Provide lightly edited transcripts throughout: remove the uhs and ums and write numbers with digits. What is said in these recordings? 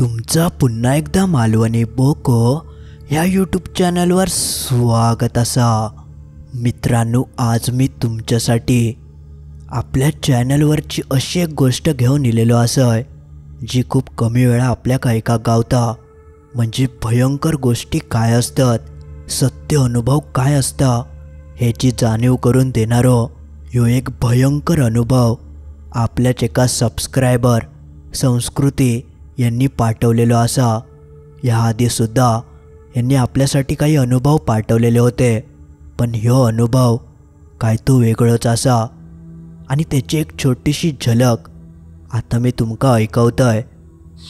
तुमचा पुन्हा एकदा मालवणी बोको ह्या यूट्यूब चॅनलवर स्वागत असा। मित्रांनो, आज मी तुमच्यासाठी आपल्या चॅनलवरची अशी एक गोष्ट घेऊन इलेलो असय जी खूप कमी वेळा आपल्याक ऐकाक गावता। म्हणजे भयंकर गोष्टी काय असतात, सत्य अनुभव काय असता ह्याची जाणीव करून देणारो ह्यो एक भयंकर अनुभव आपल्याच एका सबस्क्रायबर संस्कृती यांनी पाठवलेलो असा। याआधी सुद्धा यांनी आपल्यासाठी काही अनुभव पाठवलेले होते, पण ह्यो अनुभव काय तो वेगळोच असा आणि त्याची एक छोटीशी झलक आता मी तुमका ऐकवतोय।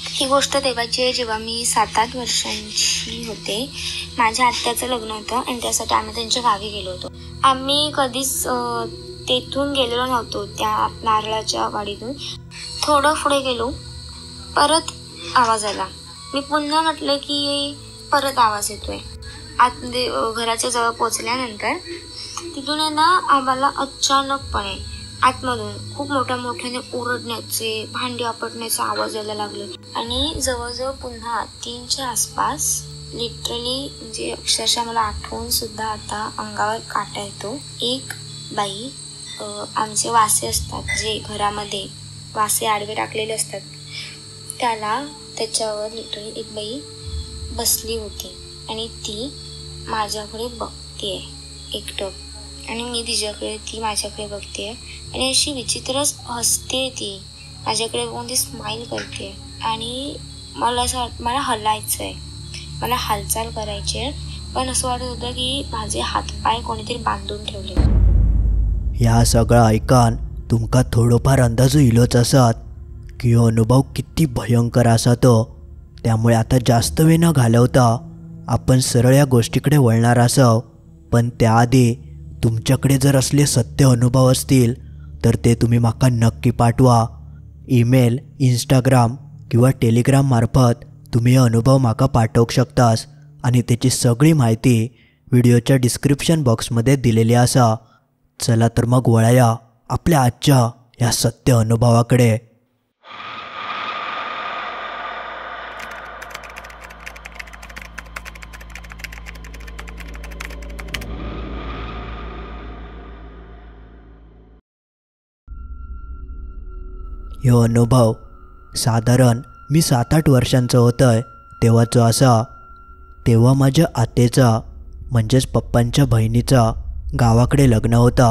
ही गोष्ट तेव्हाची आहे जेव्हा मी 7-8 वर्षांची होते। माझ्या आत्याचं लग्न होतं आणि त्यासाठी आम्ही त्यांच्या गावी गेलो होतो। आम्ही कधीच तेथून गेलेलो नव्हतो, त्या नारळाच्या वाडीतून थोडं पुढे गेलो, परत आवाज आला। मी पुन्हा म्हटलं की परत आवाज येतोय। आतमध्ये घराच्या जवळ पोचल्यानंतर तिथून आहे ना आम्हाला अचानकपणे आतमधून खूप मोठ्याने ओरडण्याचे, भांडी आपटण्याचे आवाज यायला लागले आणि जवळजवळ पुन्हा 3च्या आसपास लिटरली म्हणजे अक्षरशः मला आठवून सुद्धा आता अंगावर काटा येतो। एक बाई, आमचे वासे असतात जे घरामध्ये वासे आडवे टाकलेले असतात, त्याच्यावर लिटरली एक बाई बसली होती आणि ती माझ्याकडे बघतेय एकटक आणि मी तिच्याकडे, ती माझ्याकडे बघते आणि अशी विचित्रच हसते। ती माझ्याकडे बघून ती स्माईल करते आणि मला असं मला हलायचं आहे, मला हालचाल करायची आहे, पण असं वाटत होतं की माझे हातपाय कोणीतरी बांधून ठेवले। या सगळं ऐकान तुमका थोडंफार अंदाज येलोच असत की हो अनुभव किती भयंकर असा तो। त्यामुळे आता जास्त वेळ न घालवता आपण सरळ या गोष्टीकडे वळणार असाव। पण त्याआधी तुमच्याकडे जर असले सत्य अनुभव असतील तर ते तुम्ही माका नक्की पाठवा। ईमेल, इंस्टाग्राम किंवा टेलिग्राम मार्फत तुम्ही हे अनुभव माका पाठवू शकतास आणि त्याची सगळी माहिती व्हिडिओच्या डिस्क्रिप्शन बॉक्समध्ये दिलेली असा। चला तर मग वळूया आपल्या आजच्या या सत्य अनुभवाकडे। ह्यो अनुभव साधारण मी 7-8 वर्षांचा होतोय तेव्हाचो असा। तेव्हा माझ्या आतेचा म्हणजेच पप्पांच्या बहिणीचा गावाकडे लग्न होता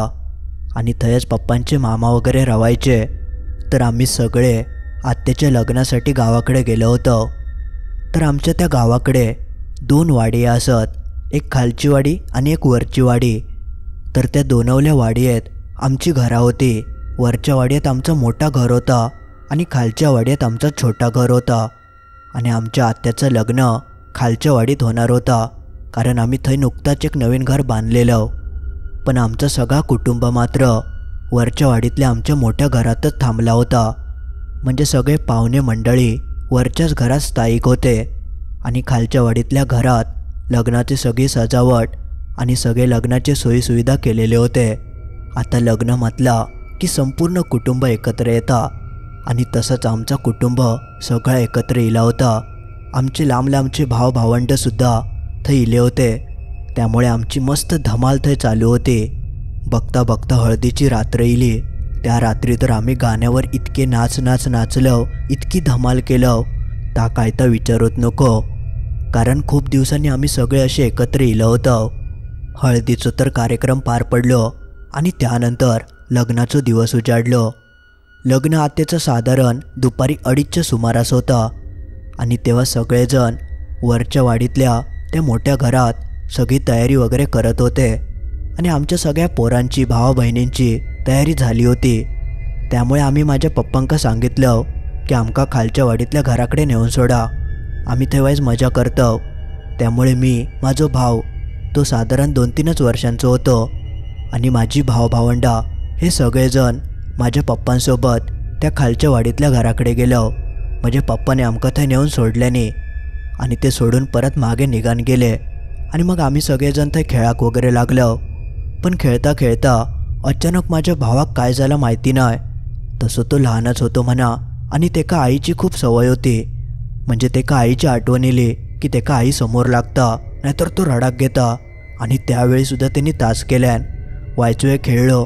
आणि थयच पप्पांचे मामा वगैरे रवायचे। तर आम्ही सगळे आत्याच्या लग्नासाठी गावाकडे गेलो होतो। तर आमच्या त्या गावाकडे 2 वाडी असत, एक खालची वाडी आणि एक वरची वाडी। तर त्या दोनवल्या वाडीत आमची घरा होती। वरच्या वाड्यात आमचं मोठा घर होता आणि खालच्या वाड्यात आमचा छोटा घर होता। आणि आमच्या आत्याचं लग्न खालच्या वाडीत होणार होता, कारण आम्ही थंय नुकताच एक नवीन घर बांधलेलं। पण आमचा सगळा कुटुंब मात्र वरच्या वाडीतल्या आमच्या मोठ्या घरातच थांबला होता। म्हणजे सगळे पाहुणे मंडळी वरच्याच घरात स्थायिक होते आणि खालच्या वाडीतल्या घरात लग्नाची सगळी सजावट आणि सगळे लग्नाचे सोयीसुविधा केलेले होते। आता लग्न म्हटला की संपूर्ण कुटुंब एकत्र येता आणि तसंच आमचा कुटुंब सगळा एकत्र इला होता। आमचे लांब लांबचे भाव भावंडसुद्धा थंय इले होते, त्यामुळे आमची मस्त धमाल थंय चालू होती। बघता बघता हळदीची रात्र इली। त्या रात्री तर आम्ही गाण्यावर इतके नाचलो, इतकी धमाल केलं ता काय तर विचारूच नको, कारण खूप दिवसांनी आम्ही सगळे असे एकत्र इलं होतो। हळदीचं तर कार्यक्रम पार पडलो आणि त्यानंतर लग्नाचा दिवस उजाडलो। लग्न आत्याचं साधारण दुपारी 2:30च्या सुमारास होता आणि तेव्हा सगळेजण वरच्या वाडीतल्या त्या मोठ्या घरात सगळी तयारी वगैरे करत होते आणि आमच्या सगळ्या पोरांची, भावा बहिणींची तयारी झाली होती। त्यामुळे आम्ही माझ्या पप्पांका सांगितलं की आमका खालच्या वाडीतल्या घराकडे नेऊन सोडा, आम्ही तेव्हाच मजा करतो। त्यामुळे मी, माझा भाऊ, तो साधारण 2-3च वर्षांचा होतो आणि माझी भावंडा हे सगळेजण माझ्या पप्पांसोबत त्या खालच्या वाडीतल्या घराकडे गेलो। म्हणजे पप्पाने आमका थंय नेऊन सोडल्याने आणि ते सोडून परत मागे निघान गेले आणि मग आम्ही सगळेजण थंय खेळाक वगैरे लागलो। पण खेळता खेळता अचानक माझ्या भावाक काय झालं माहिती नाही, तसं तो लहानच होतो म्हणा आणि तेका आईची खूप सवय होती। म्हणजे तेका आईची आठवण येली की तेका आई समोर लागता, नाहीतर तो रडाक घेता. आणि त्यावेळी सुद्धा त्यांनी तास केल्यान वायचोय खेळलो.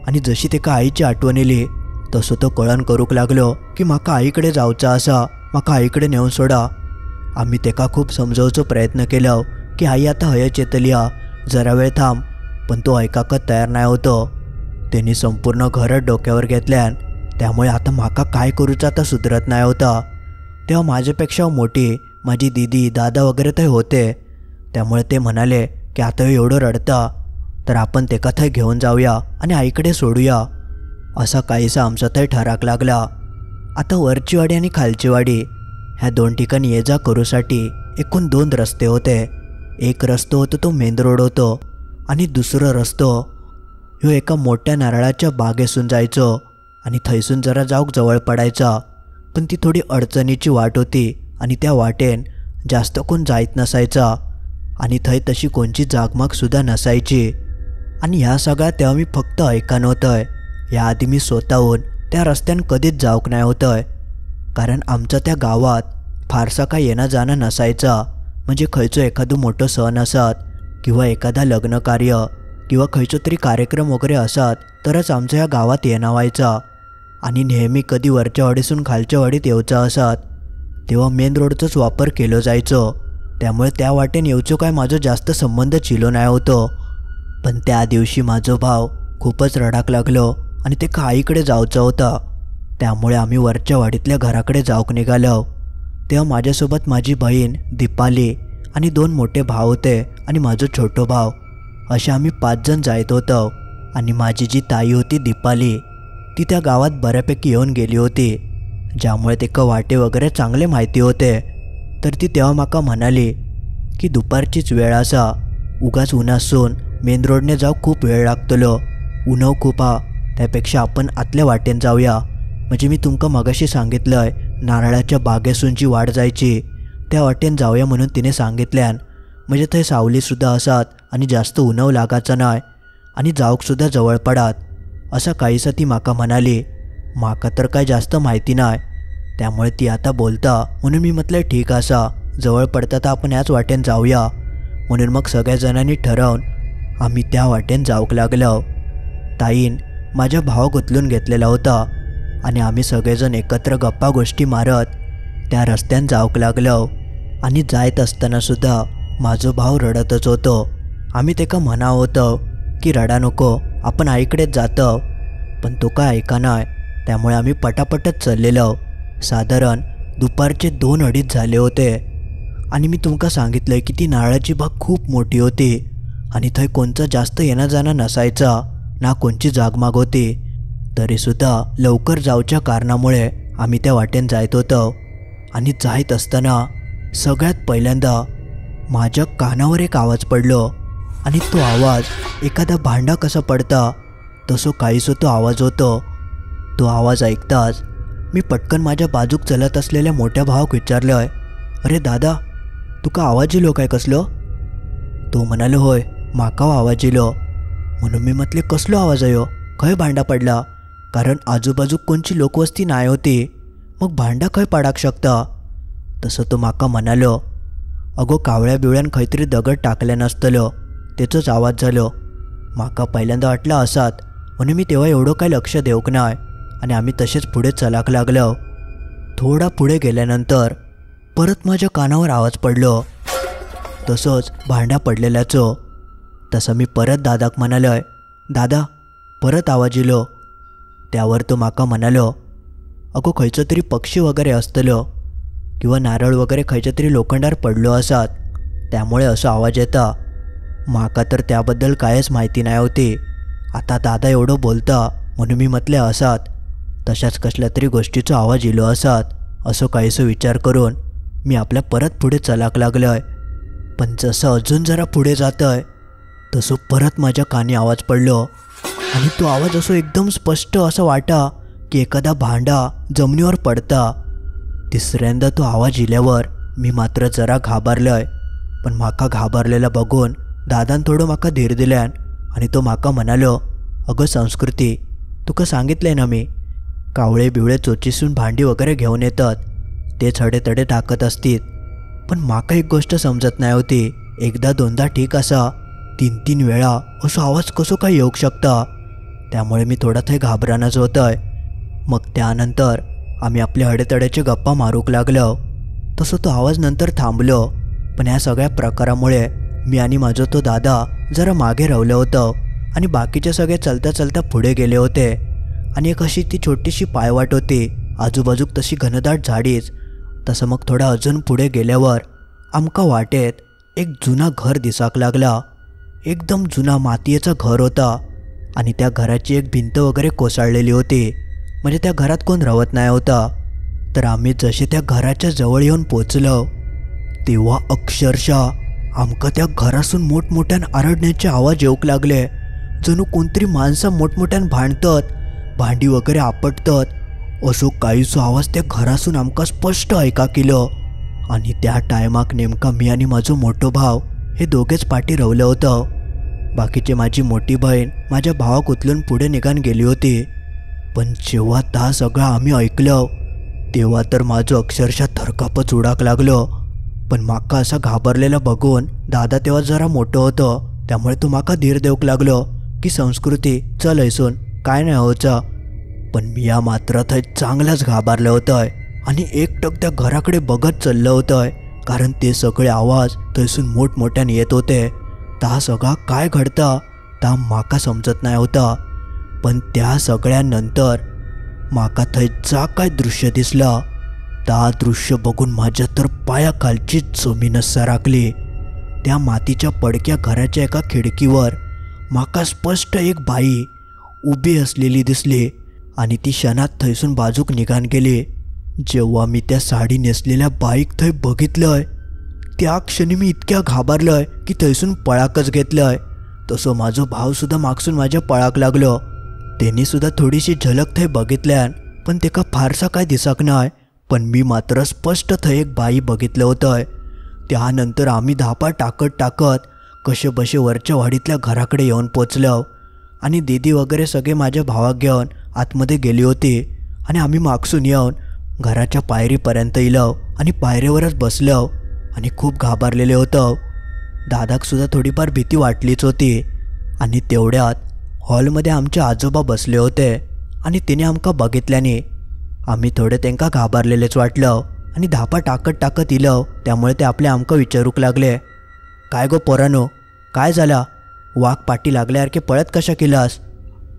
आणि जशी तेका आईची आठवण येली तसो तो कळण करूक लागलो की म्हाका आईकडे जावचा असा, म्हाका आईकडे नेऊन सोडा. आम्ही तेका खूप समजावचो प्रयत्न केलो की आई आता हयच येतली हा, जरा वेळ थांब. पण तो ऐकाकच तयार नाही होतो. त्यांनी संपूर्ण घरच डोक्यावर घेतल्यान त्यामुळे आता म्हाका काय करूचं आता सुधरत नाही होता. तेव्हा माझ्यापेक्षा मोठी माझी दीदी दादा वगैरे ते होते. त्यामुळे ते म्हणाले की आता एवढं रडता तर आपण तेका थंय घेऊन जाऊया आणि आईकडे सोडूया. असा काहीसा आमचा थंय ठराक लागला. आता वरची वाडी आणि खालची वाडी ह्या दोन ठिकाणी ये जा करूसाठी एकूण 2 रस्ते होते. एक रस्तो होतो तो मेन रोड होतो आणि दुसरा रस्तो ह्यो एका मोठ्या नारळाच्या बागेसून जायचो आणि थंयसून जरा जाऊक जवळ पडायचा. पण ती थोडी अडचणीची वाट होती आणि त्या वाटेन जास्त कोण जायत नसायचा आणि थंय तशी कोणची जागमागसुद्धा नसायची. आणि ह्या सगळ्या तेव्हा मी फक्त ऐका नव्हतंय. याआधी मी स्वतःहून त्या रस्त्यान कधीच जाऊक नाही होतंय, कारण आमच्या त्या गावात फारसा काय येणं जाणं नसायचा. म्हणजे खंयचो एखादं मोठं सण असत किंवा एखादा लग्न कार्य किंवा खंयचो तरी कार्यक्रम वगैरे असत तरच आमच्या या गावात येणं व्हायचा. आणि नेहमी कधी वरच्या वाडीसून खालच्या वाडीत येऊचा असत तेव्हा मेन रोडचाच वापर केलो जायचो. त्यामुळे त्या वाटेन येऊचो काय माझो जास्त संबंध चिलो नाही होतो. पण त्या दिवशी माझो भाव खूपच रडाक लागलो आणि ते आईकडे जाऊचं होता. त्यामुळे आम्ही वरच्या वाडीतल्या घराकडे जाऊक निघालो. तेव्हा माझ्यासोबत माझी बहीण दीपाली आणि 2 मोठे भाव होते आणि माझा छोटो भाव, असे आम्ही 5 जण जायत होतो. आणि माझी जी ताई होती दीपाली ती त्या गावात बऱ्यापैकी येऊन गेली होती, ज्यामुळे तेका वाटे वगैरे चांगले माहिती होते. तर ती तेव्हा माका म्हणाली की दुपारचीच वेळ असा, उगाच उन्हासून मेन रोडने जाऊ खूप वेळ लागतलो, उन्हाव खूप हा, त्यापेक्षा आपण आतल्या वाटेन जाऊया. म्हणजे मी तुमका मगाशी सांगितलंय नारळाच्या बागेसून जी वाट जायची त्या वाटेन जाऊया म्हणून तिने सांगितल्यान. म्हणजे थंय सावलीसुद्धा असत आणि जास्त उन्हाव लागायचं नाही आणि जाऊकसुद्धा जवळ पडात, असा काहीसा ती माका म्हणाली. माका तर काय जास्त माहिती नाही, त्यामुळे ती आता बोलता म्हणून मी म्हटलं ठीक असा, जवळ पडता तर आपण याच वाटेन जाऊया. म्हणून मग सगळ्या जणांनी ठरवून आम्ही त्या वाटेन जाऊक लागलो. ताईन माझ्या भाव गुंतलून घेतलेला होता आणि आम्ही सगळेजण एकत्र गप्पा गोष्टी मारत त्या रस्त्यान जाऊक लागलो. आणि जायत असताना सुद्धा माझो भाव रडतच होतो. आम्ही तेका म्हणा होतं की रडा नको, आपण आईकडेच जातो, पण तो काय ऐका नाही. त्यामुळे आम्ही पटापटच चाललेलो. साधारण दुपारचे 2-2:30 झाले होते. आणि मी तुमका सांगितलंय की ती नारळाची बाग खूप मोठी होती आणि थंय कोणचा जास्त येणं जाणं नसायचा, ना कोणची जागमाग होती. तरीसुद्धा लवकर जाऊच्या कारणामुळे आम्ही त्या वाटेन जायत होतो. आणि जायत असताना सगळ्यात पहिल्यांदा माझ्या कानावर एक आवाज पडलो आणि तो आवाज एखादा भांडा कसा पडता तसो काहीसो तो आवाज होतो. तो आवाज ऐकताच मी पटकन माझ्या बाजूक चलत असलेल्या मोठ्या भावाक विचारलंय, अरे दादा, तुका आवाज येलो काय कसलो? तो म्हणालो, होय माका आवाज येलो. म्हणून मी म्हटले, कसलो आवाज आयो, खंय भांडा पडला? कारण आजूबाजूक कोणची लोकवस्ती नाही होती, मग भांडा खंय पडाक शकता? तसं तो माका म्हणालो, अगो कावळ्या बिवळ्यान खंयतरी दगड टाकल्या नसतलो, तेचोच आवाज झालो. माका पहिल्यांदा वाटला असात, म्हणून मी तेव्हा एवढं काय लक्ष देऊक नाही आणि आम्ही तसेच पुढे चलाक लागलो. थोडा पुढे गेल्यानंतर परत माझ्या कानावर आवाज पडलो, तसंच भांडा पडलेल्याचो. तसं मी परत दादाक म्हणालोय, दादा परत आवाज येलो. त्यावर तो माका म्हणालो, अगो खंयचो तरी पक्षी वगैरे असतलो किंवा नारळ वगैरे खंयच्या तरी लोखंडार पडलो असात, त्यामुळे असं आवाज येता. माका तर त्याबद्दल कायच माहिती नाही होती. आता दादा एवढं बोलता म्हणून मी म्हटले असात, तशाच कसल्या तरी गोष्टीचा आवाज येलो असात, असं काहीसं विचार करून मी आपल्या परत पुढे चलाक लागलोय. पण जसं अजून जरा पुढे जातंय तसं परत माझ्या कानी आवाज पडलो आणि तो आवाज असो एकदम स्पष्ट असं वाटा की एखादा भांडा जमिनीवर पडता. तिसऱ्यांदा तो आवाज इल्यावर मी मात्र जरा घाबरलोय. पण माका घाबरलेला बघून दादान थोडं माका धीर दिल्यान आणि तो माका म्हणालो, अगं संस्कृती, तुका सांगितलंय ना मी, कावळे बिवळे चोचीसून भांडी वगैरे घेऊन येतात तेच हडेतडे टाकत असतील. पण माका एक गोष्ट समजत नाही होती. एकदा दोनदा ठीक असा, 3-3 वेळा असं आवाज कसो काय येऊ शकता. त्यामुळे मी थोडा थंय घाबरानच होतंय. मग त्यानंतर आम्ही आपल्या हडेतड्याचे गप्पा मारूक लागलो. तसं तो आवाज नंतर थांबलो. पण या सगळ्या प्रकारामुळे मी आणि माझा तो दादा जरा मागे राहिलो होतो आणि बाकीचे सगळे चलता चलता पुढे गेले होते. आणि एक अशी ती छोटीशी पायवाट होती, आजूबाजूक तशी घनदाट झाडीच. तसं मग थोडा अजून पुढे गेल्यावर आमका वाटेत एक जुना घर दिसाक लागला. एकदम जुना मातीयेचा घर होता आणि त्या घराची एक भिंत वगैरे कोसळलेली होती. म्हणजे त्या घरात कोण राहत नाही होता. तर आम्ही जसे त्या घराच्या जवळ येऊन पोचलो तेव्हा अक्षरशः आमका त्या घरासून मोठमोठ्यान आरडण्याचे आवाज येऊक लागले. जणू कोणतरी माणसं मोठमोठ्यान भांडतात, भांडी वगैरे आपटतात असो काहीसो आवाज त्या घरासून आमका स्पष्ट ऐका केलं. आणि त्या टायमाक नेमका मी आणि माझो मोठो भाव हे दोघेच पाठी रवलं होतं. बाकीचे माझी मोठी बहीण माझ्या भावाक उचलून पुढे निघान गेली होती. पण जेव्हा ता सगळं आम्ही ऐकलं तेव्हा तर माझं अक्षरशः थरकापच उडाक लागलो. पण माका असा घाबरलेला बघून दादा तेव्हा जरा मोठं होतं, त्यामुळे तो माका धीर देऊक लागलो की संस्कृती चल ऐसून काय नाही होचं. पण मी या मात्र थंय चांगलाच घाबरलं होतंय आणि एकटक त्या घराकडे बघत चाललं होतंय. कारण ते सगळे आवाज थंयसून मोठमोठ्याने येत होते. ता सगळा काय घडता ता माका समजत नाही होता. पण त्या सगळ्यानंतर माका थंय जा काय दृश्य दिसला ता दृश्य बघून माझ्या तर पायाखालची जमीनच सराकली. त्या मातीच्या पडक्या घराच्या एका खिडकीवर माका स्पष्ट एक बाई उभी असलेली दिसली आणि ती क्षणात थैसून बाजूक निघान गेली. जेव्हा मी त्या साडी नेसलेल्या बाईक थंय बघितलंय त्या क्षणी मी इतक्या घाबरलोय की थैसून पळाकच घेतलंय. तसं माझं भावसुद्धा मागसून माझ्या पळाक लागलो. त्यांनी सुद्धा थोडीशी झलक थंय बघितल्यान पण तेका फारसा काय दिसक नाही. पण मी मात्र स्पष्ट थंय एक बाई बघितलं होतं. त्यानंतर आम्ही धापा टाकत कसे बसे वरच्या वाडीतल्या घराकडे येऊन पोचलो आणि दीदी वगैरे सगळे माझ्या भावाक घेऊन आतमध्ये गेली होती. आणि आम्ही मागसून येऊन घराच्या पायरीपर्यंत इलो आणि पायरीवरच बसलो आणि खूप घाबरलेले होतो. दादाक सुद्धा थोडीफार भीती वाटलीच होती. आणि तेवढ्यात हॉलमध्ये आमचे आजोबा बसले होते आणि तिने आमका बघितल्याने आम्ही थोडे त्यांका घाबरलेलेच वाटलं आणि धापा टाकत इलो. त्यामुळे ते आपले आमका विचारूक लागले, काय गो पोरानो काय झाला, वाघ पाठी लागल्यासारखे पळत कशा केलास.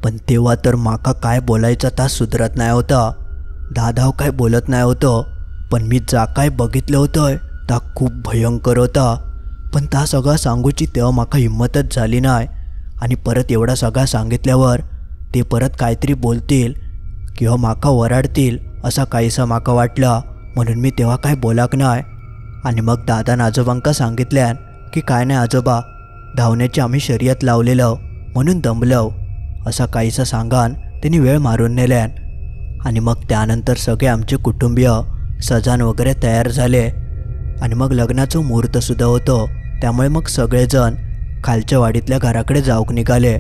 पण तेव्हा तर माका काय बोलायचा तास सुधरत नाही होता. दादाव काय बोलत नाही होतं. पण मी जा काय बघितलं होतं ता खूप भयंकर होता. पण ता सगळा सांगूची तेव्हा माका हिंमतच झाली नाही. आणि परत एवढा सगळा सांगितल्यावर ते परत काहीतरी बोलतील किंवा माका वराडतील असा काहीसा माका वाटला. म्हणून मी तेव्हा काय बोलाक नाही. आणि मग दादा आजोबांका सांगितल्यान की काय नाही आजोबा, धावण्याची आम्ही शर्यत लावलेलं म्हणून दमलो असा काहीसा सांगान त्यांनी वेळ मारून नेल्यान. आणि मग त्यानंतर सगळे आमचे कुटुंबीय सजान वगैरे तयार झाले आणि मग लग्नाचं मुहूर्तसुद्धा होतं. त्यामुळे मग सगळेजण खालच्या वाडीतल्या घराकडे जाऊक निघाले.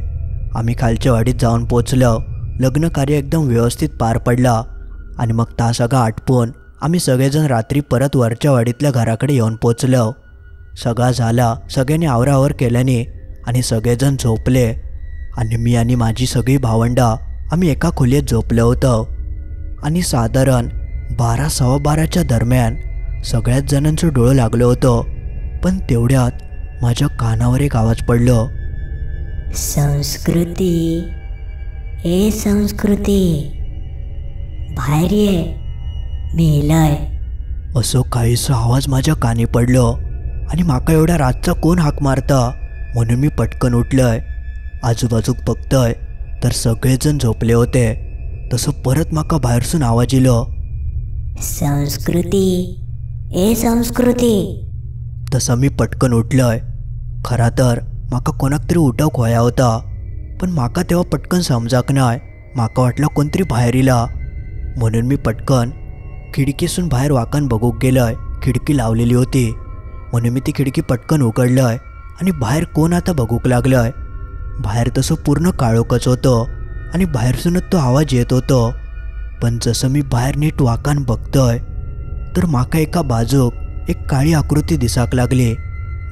आम्ही खालच्या वाडीत जाऊन पोचलो. लग्न कार्य एकदम व्यवस्थित पार पडला. आणि मग ता सगळा आटपून आम्ही सगळेजण रात्री परत वरच्या वाडीतल्या घराकडे येऊन पोचलो. सगळा झाला, सगळ्यांनी आवरावर केल्याने आणि सगळेजण झोपले. आणि मी आणि माझी सगळी भावंडा आम्ही एका खोलीत झोपलो होतो. आणि साधारण 12-12:15 दरम्यान सगळ्याच जणांचं डोळं लागलं होतं. पण तेवढ्यात माझ्या कानावर एक आवाज पडलं, संस्कृती, ए संस्कृती, बाहेर ये, मी इलाय. असं काहीसं आवाज माझ्या कानी पडलं. आणि माका एवढ्या रातचा कोण हाक मारता म्हणून मी पटकन उठलोय. आजूबाजूक बघतोय तर सगळेजण झोपले होते. तसं परत माका बाहेरसून आवाज इलो, संस्कृती, ए संस्कृती. तसं मी पटकन उठलोय. खरा तर माका कोणाक तरी उठवक व्हाया होता. पण माका तेव्हा पटकन समजाक नाही. माका वाटलं कोणतरी बाहेर इला. म्हणून मी पटकन खिडकीसून बाहेर वाकन बघूक गेलोय. खिडकी लावलेली होती म्हणून मी ती खिडकी पटकन उघडलोय आणि बाहेर कोण आता बघूक लागलोय. बाहेर तसं पूर्ण काळोखच होतं आणि बाहेरसूनच तो आवाज येत होतो. पण जसं मी बाहेर नीट वाकान बघतोय तर म्हाका एका बाजूक एक काळी आकृती दिसाक लागली.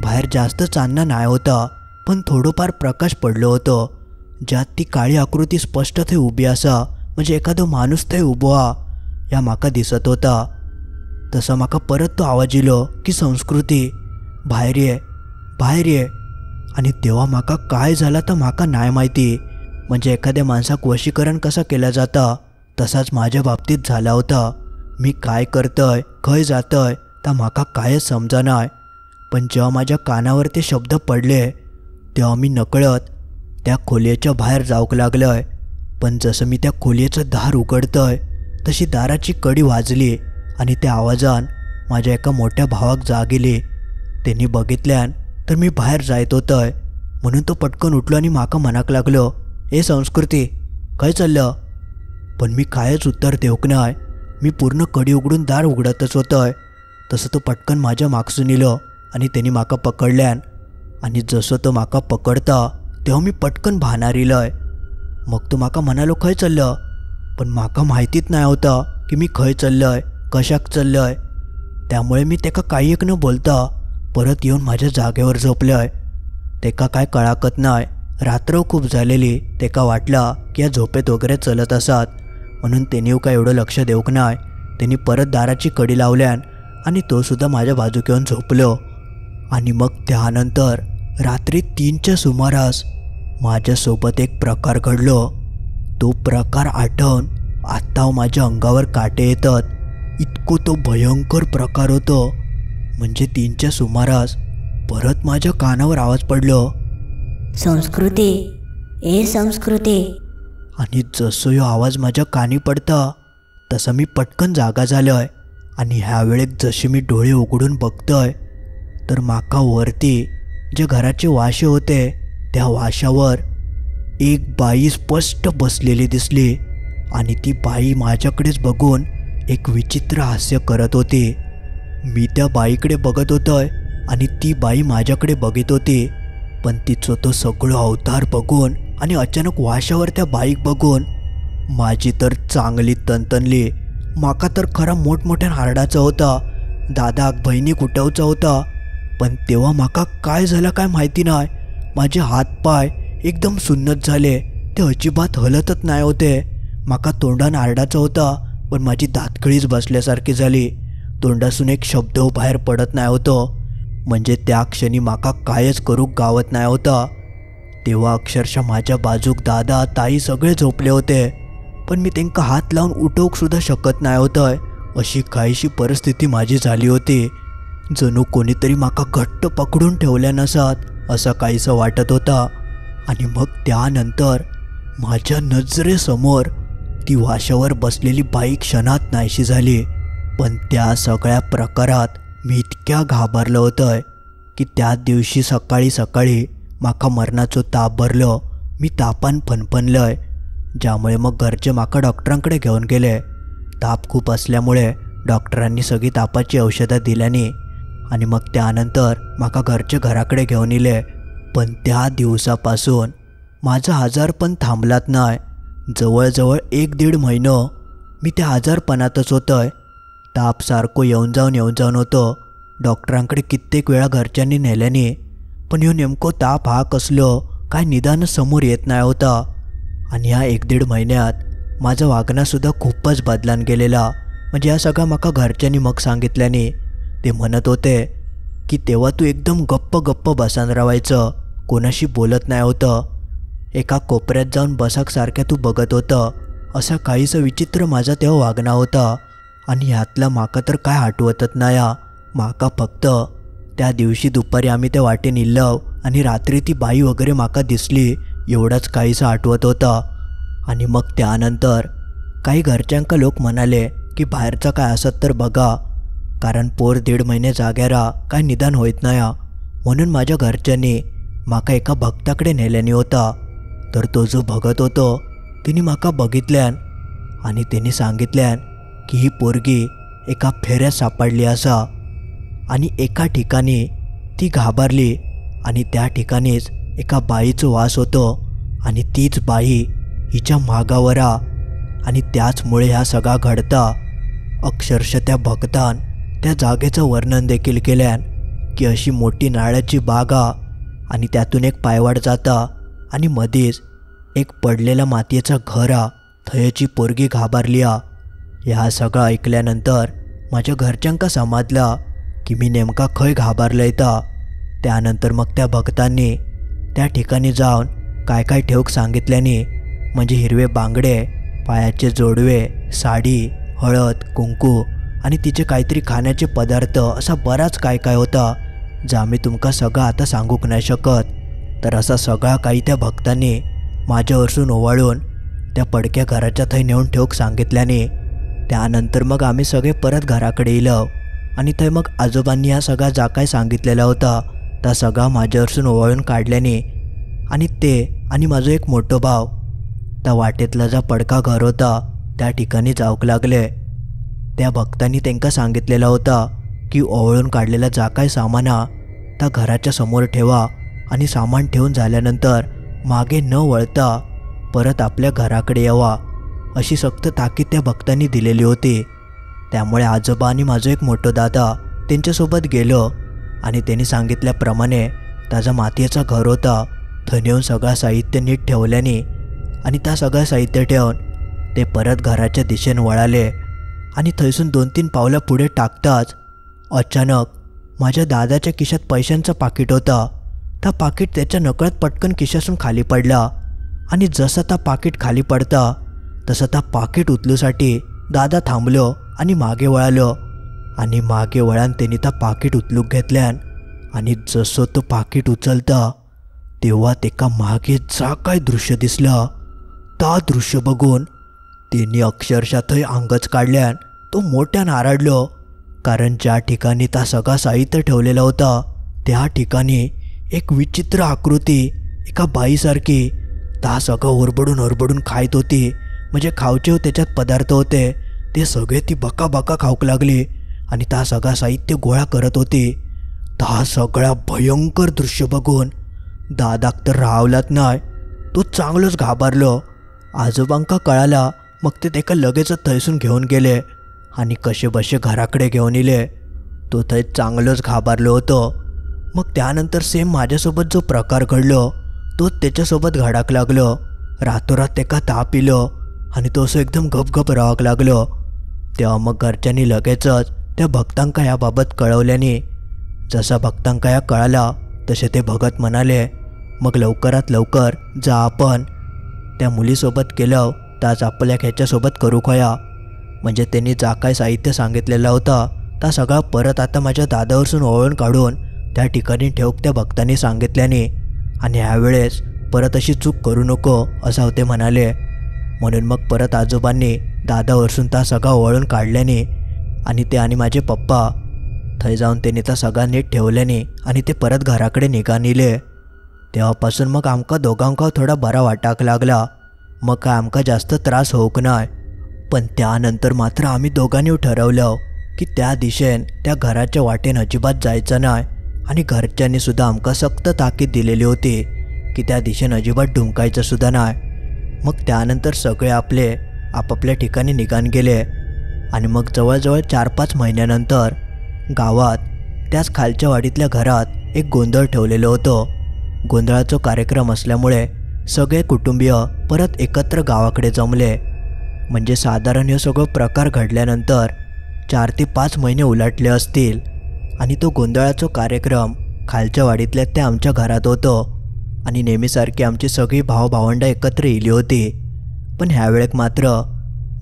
भायर जास्त चान्ना नाही होता, पण थोडोफार प्रकाश पडलो होतो, ज्यात ती काळी आकृती स्पष्ट थंय उभी आसा, म्हणजे एखादो माणूस थंय उबो हा ह्या म्हाका दिसत होता. तसो म्हाका परत तो आवाज येयलो की संस्कृती भायर ये, भायर ये. आणि तेव्हा म्हाका काय झाला तर म्हाका नाही माहिती. म्हणजे एखाद्या माणसाक वशीकरण कसं केलं जातं तसाच माझ्या बाबतीत झाला होता. मी काय करतोय, खंय जातोय तर म्हाका कायच समजनाय. पण जेव्हा माझ्या कानावर ते शब्द पडले तेव्हा मी नकळत त्या खोलयेच्या बाहेर जावंक लागलोय. पण जसं मी त्या खोलयेचं दार उघडतोय तशी दाराची कडी वाजली आणि त्या आवाजान माझ्या एका मोठ्या भावाक जाग येली. त्यांनी बघितल्यान तर मी बाहेर जायत होतोय, म्हणून तो पटकन उठलो आणि म्हाका म्हणाक लागलो, ए संस्कृती खंय चल्लं. पण मी कायच उत्तर देवक नाय. मी पूर्ण कडी उघडून दार उघडतच होतोय तसं तो पटकन माझ्या मागसून येलो आणि त्यांनी म्हाका पकडल्यान. आणि जसं तो म्हाका पकडता तेव्हा मी पटकन भानार येलोय. मग तो म्हाका म्हणालो खंय चल्लं, पण म्हाका माहितीच नाही होता की मी खंय चल्लय, कशाक चल्लय. त्यामुळे मी तेका काही एक न बोलता परत येऊन माझ्या जागेवर झोपलोय. तेका काय कळाकत नाही. रात्र खूप झालेली. तेका वाटला की या झोपेत वगैरे चलत असतात, म्हणून त्यांनी काय एवढं लक्ष देऊक नाही. त्यांनी परत दाराची कडी लावल्यान आणि तो सुद्धा माझ्या बाजूक येऊन झोपलो. आणि मग त्यानंतर रात्री 3च्या सुमारास माझ्यासोबत एक प्रकार घडलो. तो प्रकार आठवून आत्ता माझ्या अंगावर काटे येतात. इतको तो भयंकर प्रकार होतो. म्हणजे 3च्या सुमारास परत माझ्या कानावर आवाज पडलो, संस्कृती, ए संस्कृती. आणि जसो ह्यो आवाज माझ्या कानी पडता तसं मी पटकन जागा झालोय. आणि ह्या वेळेक जशी मी डोळे उघडून बघतोय तर म्हाका वरती जे घराचे वाशे होते त्या वाशावर एक बाई स्पष्ट बसलेली दिसली. आणि ती बाई माझ्याकडेच बघून एक विचित्र हास्य करत होती. मी त्या बाईकडे बघत होतोय आणि ती बाई माझ्याकडे बघत होती. पण तिचं तो सगळं अवतार बघून आणि अचानक वाशावर त्या बाईक बघून माझी तर चांगली तणतणली. माका तर खरा मोठमोठ्या हारडाचा होता. दादाक बहिणीक उठवचा होता. पण तेव्हा माका काय झालं काय माहिती नाही. माझे हातपाय एकदम सुन्नत झाले. ते अजिबात हलतच नाही होते. माका तोंडान आरडाचा होता, पण माझी दातखळीच बसल्यासारखी झाली. तोंडासून एक शब्द बाहेर पडत नाही होतो. म्हणजे त्या क्षणी माका कायच करूक गावत नाही होता. तेव्हा अक्षरशः माझ्या बाजूक दादा ताई सगळे झोपले होते, पण मी त्यांना हात लावून उठवूक सुद्धा शकत नाही होतंय. अशी काहीशी परिस्थिती माझी झाली होती. जणू कोणीतरी माका घट्ट पकडून ठेवल्या नसत असं काहीसं वाटत होता. आणि मग त्यानंतर माझ्या नजरेसमोर ती वाशावर बसलेली बाई क्षणात नाहीशी झाली. पण त्या सगळ्या प्रकारात मी इतक्या घाबरलो होतोय की त्या दिवशी सकाळी सकाळी माका मरणाचो ताप भरलो. मी तापान फणफणलोय, ज्यामुळे मग घरचे माका डॉक्टरांकडे घेऊन गेले. ताप खूप असल्यामुळे डॉक्टरांनी सगळी तापाची औषधं दिल्यानी आणि मग त्यानंतर माका घरचे घराकडे घेऊन इले. पण त्या दिवसापासून माझा आजारपण थांबलात नाही. जवळजवळ 1-1.5 महिनो मी त्या आजारपणातच होतोय. ताप सारखो येऊन जाऊन होतो. डॉक्टरांकडे कित्येक वेळा घरच्यांनी नेल्यानी, पण ह्यो नेमको ताप हा कसलो काय निदान समोर येत नाही होता. आणि ह्या 1-1.5 महिन्यात माझं वागणंसुद्धा खूपच बदलान गेलेला. म्हणजे या सगळं माका घरच्यांनी मग सांगितल्यानी. ते म्हणत होते की तेव्हा तू एकदम गप्प बसान राहायचं, कोणाशी बोलत नाही होतं, एका कोपऱ्यात जाऊन बसाक सारख्या तू बघत होतं. असा काहीसं विचित्र माझा तेव्हा वागणा होता. आणि ह्यातला माका तर काय आठवतच नाही. माका फक्त त्या दिवशी दुपारी आम्ही त्या वाटेन इल्लव आणि रात्री ती बाई वगैरे माका दिसली एवढंच काहीसं आठवत होता. आणि मग त्यानंतर काही घरच्यांका लोक म्हणाले की बाहेरचा काय असत तर बघा, कारण पोर 1.5 महिने जाग्यारा काय निदान होत नाही. म्हणून माझ्या घरच्यांनी माका एका भक्ताकडे नेल्याने होता. तर तो जो भगत होतो तिने माका बघितल्यान आणि त्यांनी सांगितल्यान की ही पोरगी एका फेऱ्यात सापडली असा. आणि एका ठिकाणी ती घाबरली आणि त्या ठिकाणीच एका बाईचं वास होतो आणि तीच बाई हिच्या मागावर आणि त्याचमुळे ह्या सगळा घडता. अक्षरशः त्या भक्तान त्या जागेचं वर्णन देखील केल्यान की अशी मोठी नारळाची बाग हा आणि त्यातून एक पायवाट जाता आणि मधीच एक पडलेला मातयेचा घर हा, थंयची पोरगी घाबरली हा. ह्या सगळं ऐकल्यानंतर माझ्या घरच्यांका समजला की मी नेमका खंय घाबरलंय ता. त्यानंतर मग त्या भक्तांनी त्या ठिकाणी जाऊन काय काय ठेवूक सांगितल्याने म्हणजे हिरवे बांगडे, पायाचे जोडवे, साडी, हळद, कुंकू आणि तिचे काहीतरी खाण्याचे पदार्थ असा बराच काय काय होता, जा मी तुमका सगळं आता सांगूक नाही शकत. तर असा सगळा काही त्या भक्तांनी माझ्यावरसून ओवाळून त्या पडक्या घराच्या थंय नेऊन ठेवूक सांगितल्याने त्यानंतर मग आम्ही सगळे परत घराकडे येलो आणि थंय मग आजोबांनी हा सगळा जा काय सांगितलेला होता त्या सगळा माझ्यावरसून ओवाळून काढल्याने आणि ते आणि माझा एक मोठो भाव त्या वाटेतला जो पडका घर होता त्या ठिकाणी जाऊक लागले. त्या भक्तांनी त्यांना सांगितलेला होता की ओवाळून काढलेला जा काय सामान हा त्या घराच्या समोर ठेवा आणि सामान ठेवून झाल्यानंतर मागे न वळता परत आपल्या घराकडे यावा, अशी सक्त ताकीद त्या भक्तांनी दिलेली होती. त्यामुळे आजोबा आणि माझा एक मोठा दादा त्यांच्यासोबत गेलो आणि त्यांनी सांगितल्याप्रमाणे त्याचा मातीचा घर होता, थंय नेऊन सगळं साहित्य नीट ठेवल्याने आणि त्या सगळं साहित्य ठेवून ते परत घराच्या दिशेने वळाले आणि थंयसून 2-3 पावलं पुढे टाकताच अचानक माझ्या दादाच्या खिशात पैशांचं पाकिट होता. त्या पाकिट त्याच्या नकळत पटकन खिशातून खाली पडला आणि जसं त्या पाकिट खाली पडता तसं त्या पाकिट उचलूसाठी दादा थांबलो आणि मागे वळालो आणि मागे वळान त्यांनी त्या पाकिट उचलूक घेतल्यान आणि जसं तो पाकिट उचलता तेव्हा तेका मागे जा काय दृश्य दिसलं ता दृश्य बघून त्यांनी अक्षरशः थंय अंगच काढल्यान तो मोठ्यान आरडलो. कारण ज्या ठिकाणी त्या सगळा साहित्य ठेवलेला होता त्या ठिकाणी एक विचित्र आकृती एका बाईसारखी त्या सगळं ओरबडून खायत होती. म्हणजे खावचे त्याच्यात पदार्थ होते ते सगळे ती बका बका खाऊक लागली आणि त्या सगळा साहित्य गोळा करत होती. त्या सगळ्या भयंकर दृश्य बघून दादाक तर राहवलाच नाही, तो चांगलोच घाबरलो. आजोबांका कळाला मग ते त्याका लगेचच थंयसून घेऊन गेले आणि कसे बसे घराकडे घेऊन येले. तो थंय चांगलोच घाबरलो होतो. मग त्यानंतर सेम माझ्यासोबत जो प्रकार घडलो तो त्याच्यासोबत घडाक लागलो. रातोरात त्याका ताप इलो आणि तो असं एकदम गपगप राहाक लागलो. तेव्हा मग घरच्यांनी लगेचच त्या भक्तांका याबाबत कळवल्याने जसा भक्तांका या कळाला तसे ते भगत म्हणाले मग लवकरात लवकर जा आपण त्या मुलीसोबत केलं त्याच आपल्या ह्याच्यासोबत करू खया. म्हणजे त्यांनी जा काय साहित्य सांगितलेला होता त्या सगळा परत आता माझ्या दादावरसून ओळून काढून त्या ठिकाणी ठेवूक त्या भक्तांनी सांगितल्याने आणि ह्यावेळेस परत अशी चूक करू नको असं ते म्हणाले. म्हणून मग परत आजोबांनी दादावरसून त्या सगळा ओळून काढल्याने आणि ते आणि माझे पप्पा थंय जाऊन त्यांनी त्या सगळा नीट ठेवल्याने आणि ते परत घराकडे निघा नेले. तेव्हापासून मग आमका दोघांका थोडा बरा वाटाक लागला. मग काय आमका जास्त त्रास होऊक नाही. पण त्यानंतर मात्र आम्ही दोघांनी ठरवलं की त्या दिशेन त्या घराच्या वाटेन अजिबात जायचं नाही आणि घरच्यांनी सुद्धा आमका सक्त ताकीद दिलेली होती की त्या दिशेन अजिबात ढुंकायचं सुद्धा नाही. मग त्यानंतर सगळे आपले आपापल्या ठिकाणी निघान गेले आणि मग जवळजवळ 4-5 महिन्यानंतर गावात त्याच खालच्या वाडीतल्या घरात एक गोंधळ ठेवलेलं होतं. गोंधळाचा कार्यक्रम असल्यामुळे सगळे कुटुंबीय परत एकत्र गावाकडे जमले. म्हणजे साधारण हे सगळं प्रकार घडल्यानंतर 4 ते 5 महिने उलटले असतील आणि तो गोंधळाचा कार्यक्रम खालच्या वाडीतल्या त्या आमच्या घरात होतो आणि नेहमीसारखी आमची सगळी भावभावंडं एकत्र येली होती. पण ह्यावेळेक मात्र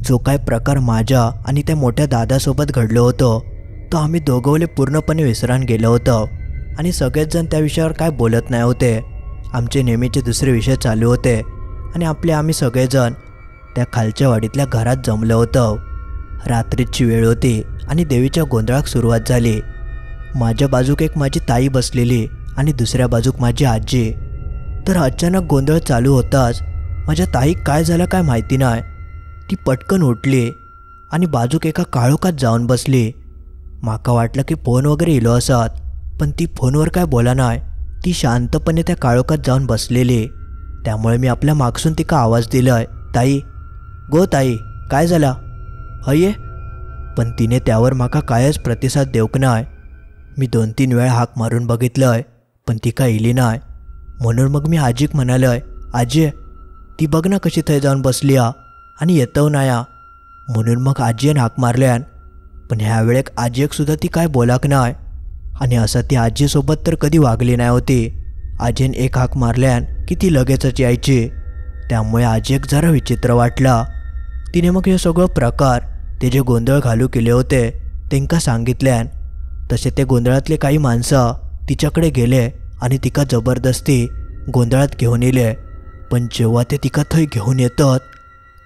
जो काय प्रकार माझ्या आणि त्या मोठ्या दादासोबत घडलं होतं तो आम्ही दोघवले पूर्णपणे विसरान गेलो होतो आणि सगळेच जण त्या विषयावर काय बोलत नाही होते. आमचे नेहमीचे दुसरे विषय चालू होते आणि आम्ही सगळेजण त्या खालच्या वाडीतल्या घरात जमलो होतो. रात्रीची वेळ होती आणि देवीच्या गोंधळाक सुरुवात झाली. माझ्या बाजूक एक माझी ताई बसलेली आणि दुसऱ्या बाजूक माझी आजी. तर अचानक गोंधळ चालू होताच माझ्या ताईक काय झालं काय माहिती नाही, ती पटकन उठली आणि बाजूक एका काळोखात जाऊन बसली. माका वाटलं की फोन वगैरे इलो असत, पण ती फोनवर काय बोला नाही, ती शांतपणे त्या काळोखात जाऊन बसलेली. त्यामुळे मी आपल्या मागसून तिका आवाज दिलाय, ताई गो ताई काय झाला हये. पण तिने त्यावर माका कायच प्रतिसाद देवक नाय. मी 2-3 वेळा हाक मारून बघितलंय, पण ती काय इली नाय. म्हणून मग मी आजीक म्हणालय, आजी ती बघ ना कशी थंय जाऊन बसली आणि येतव नाया. म्हणून मग आजीन हाक मारल्यान, पण ह्या वेळेक आजीक सुद्धा ती काय बोलाक नाय. आणि असं ती आजीसोबत तर कधी वागली नाही होती. आजीन एक हाक मारल्यान की ती लगेचच यायची. त्यामुळे आजीक जरा विचित्र वाटला. तिने मग हे सगळं प्रकार ते जे गोंधळ घालू केले होते तेंका सांगितल्यान. तसे ते गोंधळातले काही माणसं तिच्याकडे गेले आणि तिका जबरदस्ती गोंधळात घेऊन येले. पण जेव्हा ते तिका थंय घेऊन येतात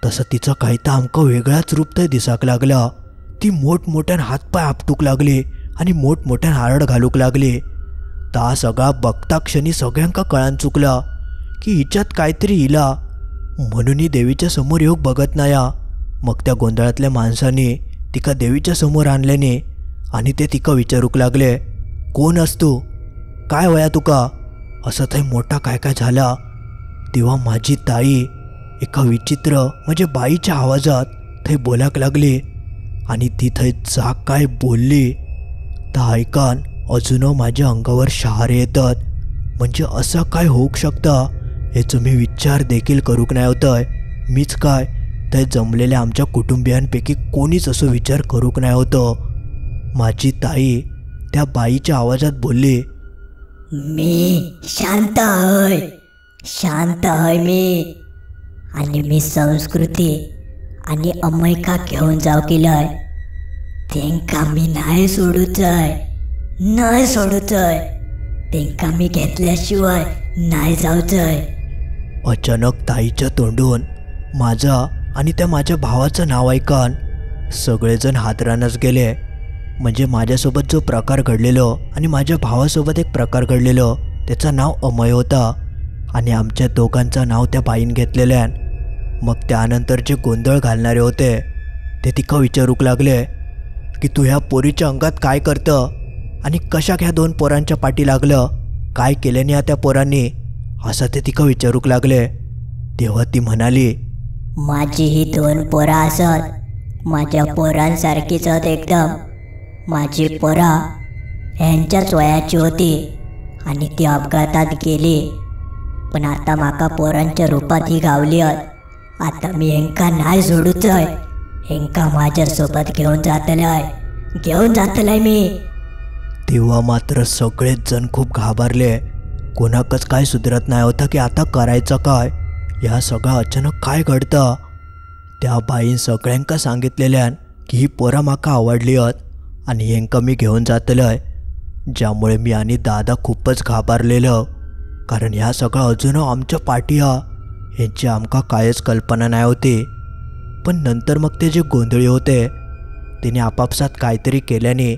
तसं तिचं काही तर आमका वेगळाच रूप थंय दिसाक लागला. ती मोठमोठ्यान हातपाय आपटूक लागली आणि मोठमोठ्यान हारड घालूक लागली. ता सगळा बघता क्षणी सगळ्यांका कळान चुकला की हिच्यात काहीतरी इला. म्हणून ही देवीच्या समोर येऊक बघत नाया. मग त्या गोंधळातल्या माणसांनी तिका देवीच्या समोर आणल्याने आणि ते तिका विचारूक लागले, कोण असतो, काय वया तुका, असं थंय मोठा काय काय झाला. तेव्हा माझी ताई एका विचित्र म्हणजे बाईच्या आवाजात थंय बोलाक लागली आणि ती थंय जा काय बोलली ता ऐकान अजून माझ्या अंगावर शहारे येतात. म्हणजे असं काय होऊक शकता याचं मी विचार देखील करूक नाही होतंय. मीच काय थंय जमलेल्या आमच्या कुटुंबियांपैकी कोणीच असं विचार करूक नाही होतं. माझी ताई त्या बाईच्या आवाजात बोलली, मी शांत आहे मी. आणि मी संस्कृती आणि अमयका घेऊन जाऊ केलंय. तेंका मी नाही सोडूचय. तेंका मी घेतल्याशिवाय नाही जाऊचय. अचानक ताईच्या तोंडून माझा आणि त्या माझ्या भावाचं नाव ऐकान सगळेजण हादरानच गेले. म्हणजे माझ्यासोबत जो प्रकार घडलेलो आणि माझ्या भावासोबत एक प्रकार घडलेलो त्याचं नाव अमय होता आणि आमच्या दोघांचं नाव त्या बाईन घेतलेल्यान. मग त्यानंतर जे गोंधळ घालणारे होते ते तिका विचारूक लागले की तू ह्या पोरीच्या अंगात काय करतं आणि कशाक ह्या 2 पोरांच्या पाठी लागलं, काय केल्याने ह्या त्या पोरांनी, असं ते तिका विचारूक लागले. तेव्हा ती म्हणाली, माझी ही 2 पोरा असत, माझ्या पोरांसारखीच होत एकदम. माझी पोरा ह्यांच्याच वयाची होती आणि ती अपघातात गेली. पण आता माका पोरांच्या रूपात ही गावली आहेत. आता मी हेंका नाही सोडूचय. हेंका माझ्यासोबत घेऊन जातलय मी. तेव्हा मात्र सगळेच जण खूप घाबरले. कोणाकच काय सुधरत नाही होता की आता करायचं काय, या सगळं अचानक काय घडतं. त्या बाईन सगळ्यांका सांगितलेल्यान की ही पोरा माका आवडली आहेत आणि हेंका मी घेऊन जातलय. ज्यामुळे मी आणि दादा खूपच घाबरलेलं, कारण ह्या सगळं अजून आमच्या पाठी ह्यांची आमका कायच कल्पना नाही होती. पण नंतर मग ते जे गोंधळी होते तिने आपापसात काहीतरी केल्याने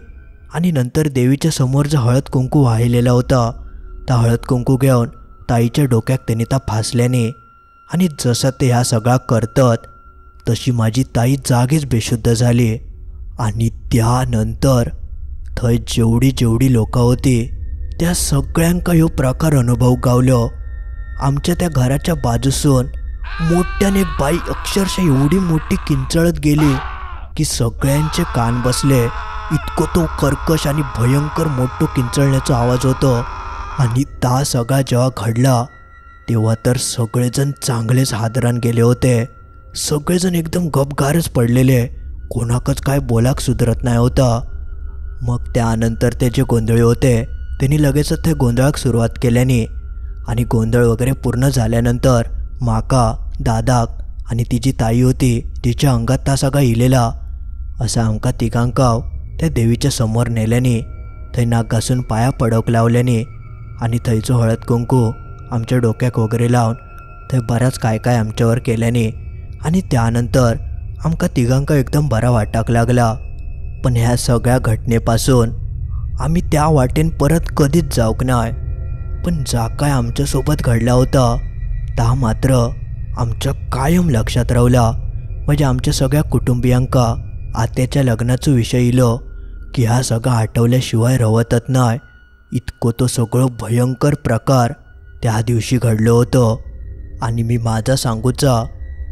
आणि नंतर देवीच्या समोर जो हळद कुंकू वाहिलेला होता त्या हळद कुंकू घेऊन ताईच्या डोक्यात त्यांनी त्या फासल्याने आणि जसं ते ह्या सगळा करतात तशी माझी ताई जागीच बेशुद्ध झाली. आणि त्यानंतर थंय जेवढी लोकं होती त्या सगळ्यांका ह्यो प्रकार अनुभव गावलो. आमच्या त्या घराच्या बाजूसून मोठ्याने एक बाई अक्षरशः एवढी मोठी किंचाळत गेली की सगळ्यांचे कान बसले. इतको तो कर्कश आणि भयंकर मोठो किंचाळण्याचा आवाज होतो. आणि ता सगळा जेव्हा घडला तेव्हा तर सगळेजण चांगलेच हादरान गेले होते. सगळेजण एकदम गपगारच पडलेले, कोणाकच काय बोलाक सुधरत नाही होता. मग त्यानंतर ते जे गोंधळी होते त्यांनी लगेचच ते गोंधळाक सुरुवात केल्याने आणि गोंधळ वगैरे पूर्ण झाल्यानंतर माका, दादाक आणि ती जी ताई होती तिच्या अंगात ता सगळा इलेला. असं आमका तिघांकाव त्या देवीच्या समोर नेल्याने थंय नाक घासून पाया पडक लावल्याने आणि थंयचो हळद कुंकू आमच्या डोक्याक वगैरे लावून थंय बराच काय काय आमच्यावर केल्याने आणि त्यानंतर आमका तिघांका एकदम बरा वाटाक लागला. पण ह्या सगळ्या घटनेपासून आम्ही त्या वाटेन परत कधीच जाऊक नाही. पण जा काय आमच्यासोबत घडला होता ता मात्र आमच्या कायम लक्षात रावला. म्हणजे आमच्या सगळ्या कुटुंबियांका आत्याच्या लग्नाचा विषय इलो की ह्या सगळं आठवल्याशिवाय रवतच नाही. इतको तो सगळं भयंकर प्रकार त्या दिवशी घडलं होतं. आणि मी माझा सांगूचा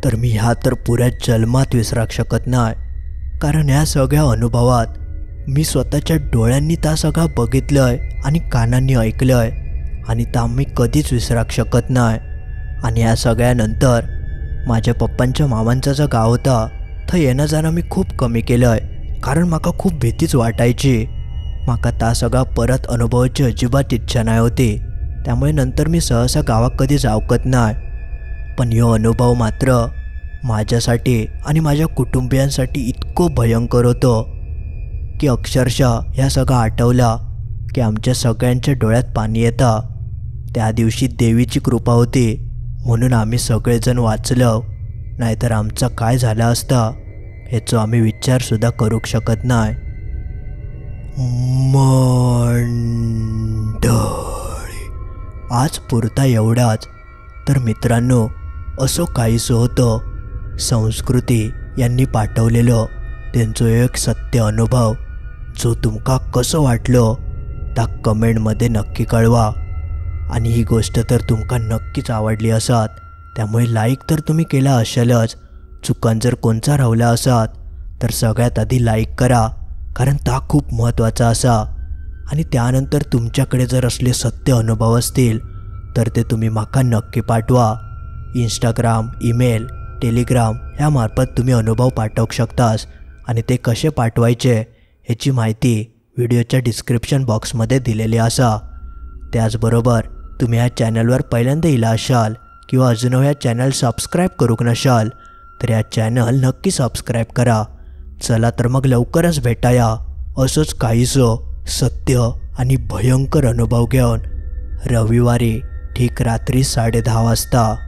तर मी ह्या तर पुऱ्या जन्मात विसराक शकत नाही. कारण ह्या सगळ्या अनुभवात मी स्वतःच्या डोळ्यांनी त्या सगळं बघितलंय आणि कानांनी ऐकलंय आणि त्या मी कधीच विसराक शकत नाही. आणि ह्या सगळ्यानंतर माझ्या पप्पांच्या मामांचं जो गाव होता थंय येणं जाणं मी खूप कमी केलंय, कारण म्हाका खूप भीतीच वाटायची. म्हाका त्या सगळा परत अनुभवाची अजिबात इच्छा नाही होती. त्यामुळे नंतर मी सहसा गावात कधी जावकत नाही. पण ह्यो अनुभव मात्र माझ्यासाठी आणि माझ्या कुटुंबियांसाठी इतको भयंकर होतो की अक्षरशः ह्या सगळं आठवला की आमच्या सगळ्यांच्या डोळ्यात पाणी येतं. त्या दिवशी देवीची कृपा होती म्हणून आम्ही सगळेजण वाचलो, नाहीतर आमचं काय झालं असतं ह्याचा आम्ही विचारसुद्धा करू शकत नाही. मंडळी, आज पुरता एवढाच. तर मित्रांनो, असं काहीसं होतं संस्कृती यांनी पाठवलेलं त्यांचं एक सत्य अनुभव. जो तुमका कसं वाटलं त्या कमेंटमध्ये नक्की कळवा. आणि ही गोष्ट तर तुमका नक्कीच आवडली असत, त्यामुळे लाईक तर तुम्ही केला असेलच. चुकान जर कोणचा रावला असत तर सगळ्यात आधी लाईक करा, कारण ता खूप महत्त्वाचा असा. आणि त्यानंतर तुमच्याकडे जर असले सत्य अनुभव असतील तर ते तुम्ही माका नक्की पाठवा. इंस्टाग्राम, ईमेल, टेलिग्राम ह्यामार्फत तुम्ही अनुभव पाठवू शकतास. आणि ते कसे पाठवायचे ह्याची माहिती व्हिडिओच्या डिस्क्रिप्शन बॉक्समध्ये दिलेली असा. त्याचबरोबर तुम्ही ह्या चॅनलवर पहिल्यांदा इला असाल किंवा अजून ह्या चॅनल सबस्क्राईब करूक नसाल तर या चॅनल नक्की सबस्क्राईब करा. चला तर मग लवकरच भेटाया असंच काहीसं सत्य आणि भयंकर अनुभव घेऊन रविवारी ठीक रात्री 10:30 वाजता.